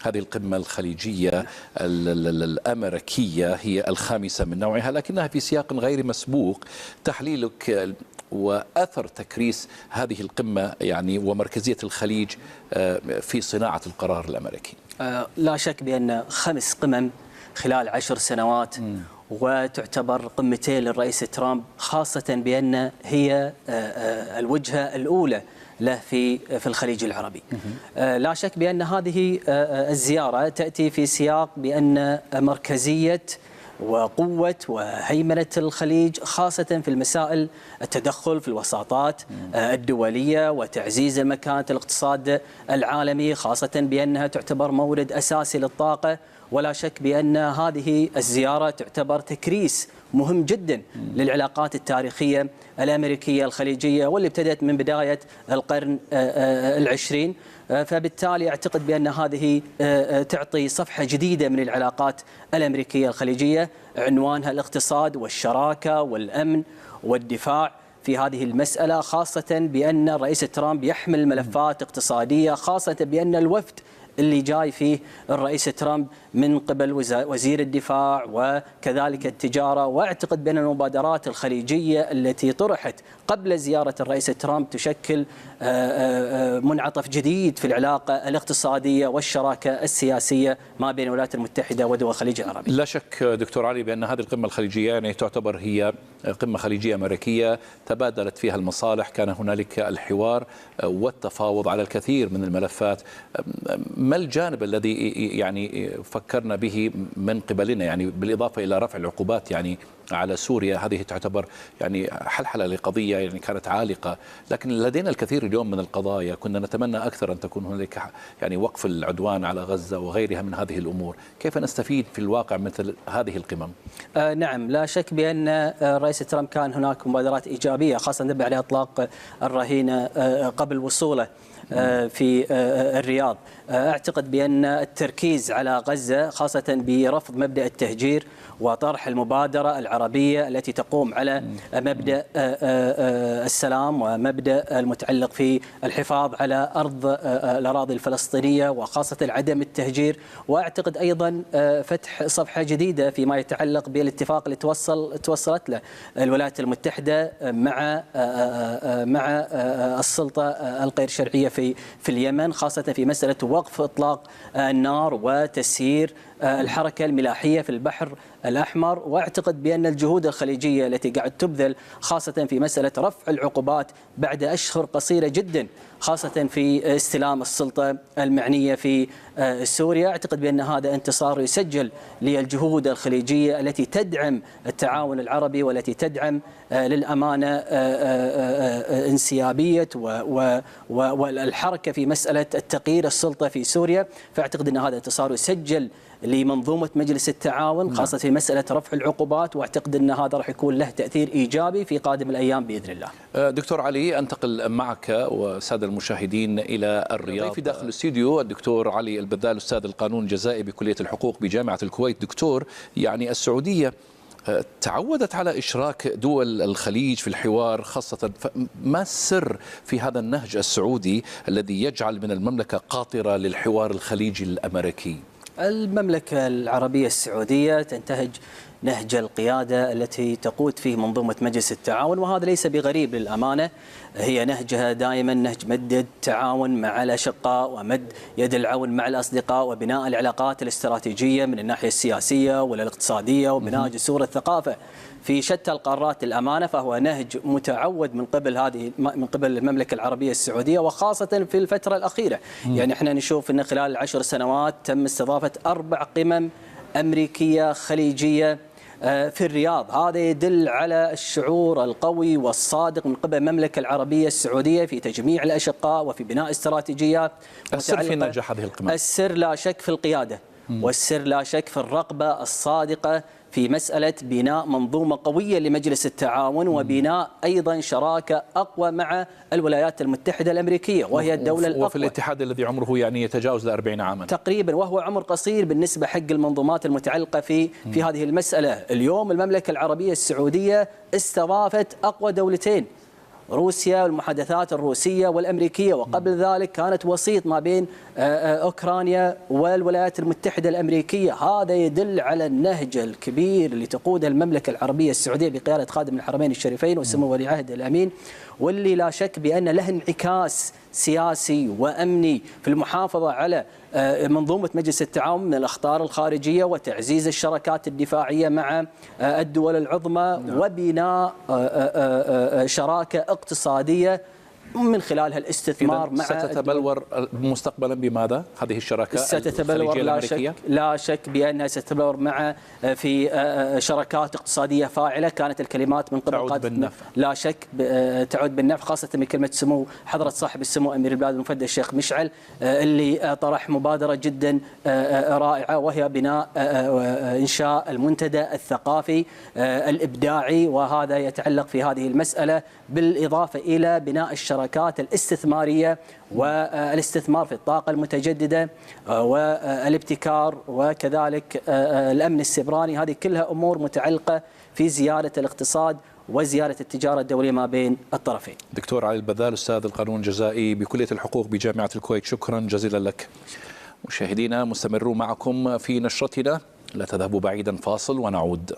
هذه القمة الخليجية الأمريكية هي الخامسة من نوعها، لكنها في سياق غير مسبوق. تحليلك وأثر تكريس هذه القمة يعني ومركزية الخليج في صناعة القرار الأمريكي؟ لا شك بأن 5 قمم خلال 10 سنوات وتعتبر قمتين للرئيس ترامب، خاصة بأن هي الوجهة الأولى له في الخليج العربي. لا شك بأن هذه الزيارة تأتي في سياق بأن مركزية وقوة وهيمنة الخليج خاصة في المسائل التدخل في الوساطات الدولية وتعزيز مكانة الاقتصاد العالمي، خاصة بأنها تعتبر مورد أساسي للطاقة. ولا شك بأن هذه الزيارة تعتبر تكريس مهم جدا للعلاقات التاريخية الأمريكية الخليجية واللي ابتدت من بداية القرن العشرين. فبالتالي أعتقد بأن هذه تعطي صفحة جديدة من العلاقات الأمريكية الخليجية، عنوانها الاقتصاد والشراكة والأمن والدفاع في هذه المسألة، خاصة بأن الرئيس ترامب يحمل ملفات اقتصادية، خاصة بأن الوفد اللي جاي فيه الرئيس ترامب من قبل وزير الدفاع وكذلك التجارة. واعتقد بأن المبادرات الخليجية التي طرحت قبل زيارة الرئيس ترامب تشكل منعطف جديد في العلاقة الاقتصادية والشراكة السياسية ما بين الولايات المتحدة ودول الخليج العربي. لا شك دكتور علي بأن هذه القمة الخليجية يعني تعتبر هي قمة خليجية أمريكية تبادلت فيها المصالح، كان هنالك الحوار والتفاوض على الكثير من الملفات. ما الجانب الذي يعني فكرنا به من قبلنا، يعني بالإضافة إلى رفع العقوبات يعني على سوريا؟ هذه تعتبر يعني حلحلة لقضية يعني كانت عالقة، لكن لدينا الكثير اليوم من القضايا. كنا نتمنى أكثر أن تكون هنالك يعني وقف العدوان على غزة وغيرها من هذه الأمور. كيف نستفيد في الواقع مثل هذه القمم؟ نعم، لا شك بأن الرئيس ترامب كان هناك مبادرات إيجابية، خاصة بعد إطلاق الرهينة قبل وصوله في الرياض. أعتقد بأن التركيز على غزة خاصة برفض مبدأ التهجير وطرح المبادرة العربية التي تقوم على مبدأ السلام ومبدأ المتعلق في الحفاظ على الأراضي الفلسطينية وخاصة عدم التهجير. وأعتقد أيضا فتح صفحة جديدة فيما يتعلق بالاتفاق اللي توصلت له الولايات المتحدة مع السلطة الغير شرعية في اليمن، خاصة في مسألة وقف إطلاق النار وتسيير الحركة الملاحية في البحر الأحمر. وأعتقد بأن الجهود الخليجية التي قاعد تبذل خاصة في مسألة رفع العقوبات بعد أشهر قصيرة جدا، خاصة في استلام السلطة المعنية في سوريا، أعتقد بأن هذا انتصار يسجل للجهود الخليجية التي تدعم التعاون العربي والتي تدعم للأمانة انسيابية والحركة في مسألة التغيير السلطة في سوريا. فأعتقد أن هذا انتصار يسجل لمنظومة مجلس التعاون خاصة في مسألة رفع العقوبات، واعتقد أن هذا راح يكون له تأثير إيجابي في قادم الأيام بإذن الله. دكتور علي، أنتقل معك والسادة المشاهدين إلى الرياض. في داخل الاستوديو الدكتور علي البذال، أستاذ القانون الجزائي بكلية الحقوق بجامعة الكويت. دكتور، يعني السعودية تعودت على إشراك دول الخليج في الحوار خاصة، ما السر في هذا النهج السعودي الذي يجعل من المملكة قاطرة للحوار الخليجي الأمريكي؟ المملكة العربية السعودية تنتهج نهج القيادة التي تقود فيه منظومة مجلس التعاون، وهذا ليس بغريب للأمانة. هي نهجها دائما نهج مد التعاون مع الأشقاء ومد يد العون مع الأصدقاء وبناء العلاقات الاستراتيجية من الناحية السياسية والاقتصادية وبناء جسور الثقافة في شتى القارات الأمانة. فهو نهج متعود من قبل المملكة العربية السعودية، وخاصة في الفترة الأخيرة. يعني احنا نشوف أن خلال 10 سنوات تم استضافة 4 قمم أمريكية خليجية في الرياض. هذا يدل على الشعور القوي والصادق من قبل المملكة العربية السعودية في تجميع الأشقاء وفي بناء استراتيجيات. السر في نجاح هذه القمم؟ السر لا شك في القيادة، والسر لا شك في الرغبة الصادقة في مسألة بناء منظومة قوية لمجلس التعاون وبناء أيضا شراكة أقوى مع الولايات المتحدة الأمريكية وهي الدولة الأقوى، وفي الاتحاد الذي عمره يعني يتجاوز 40 عاما تقريبا، وهو عمر قصير بالنسبة حق المنظومات المتعلقة في هذه المسألة. اليوم المملكة العربية السعودية استضافت أقوى دولتين روسيا والمحادثات الروسية والأمريكية، وقبل ذلك كانت وسيط ما بين أوكرانيا والولايات المتحدة الأمريكية. هذا يدل على النهج الكبير اللي تقوده المملكة العربية السعودية بقيادة خادم الحرمين الشريفين وسمو ولي عهد الأمين، واللي لا شك بأن له انعكاس سياسي وأمني في المحافظة على منظومة مجلس التعاون من الأخطار الخارجية وتعزيز الشراكات الدفاعية مع الدول العظمى وبناء شراكة اقتصادية من خلالها الاستثمار مع ستتبلور مستقبلا بماذا هذه الشراكة ستتبلور لا شك بأنها ستتبلور مع في شراكات اقتصادية فاعلة. كانت الكلمات من قبل تعود بالنفع، لا شك تعود بالنفع، خاصة من كلمة سمو حضرة صاحب السمو أمير البلاد المفدى الشيخ مشعل اللي طرح مبادرة جدا رائعة، وهي بناء إنشاء المنتدى الثقافي الإبداعي، وهذا يتعلق في هذه المسألة بالإضافة إلى بناء الشراكات الاستثمارية والاستثمار في الطاقة المتجددة والابتكار وكذلك الأمن السيبراني. هذه كلها أمور متعلقة في زيادة الاقتصاد وزيادة التجارة الدولية ما بين الطرفين. دكتور علي البذال، أستاذ القانون الجزائي بكلية الحقوق بجامعة الكويت، شكرا جزيلا لك. مشاهدينا مستمرون معكم في نشرتنا، لا تذهبوا بعيدا، فاصل ونعود.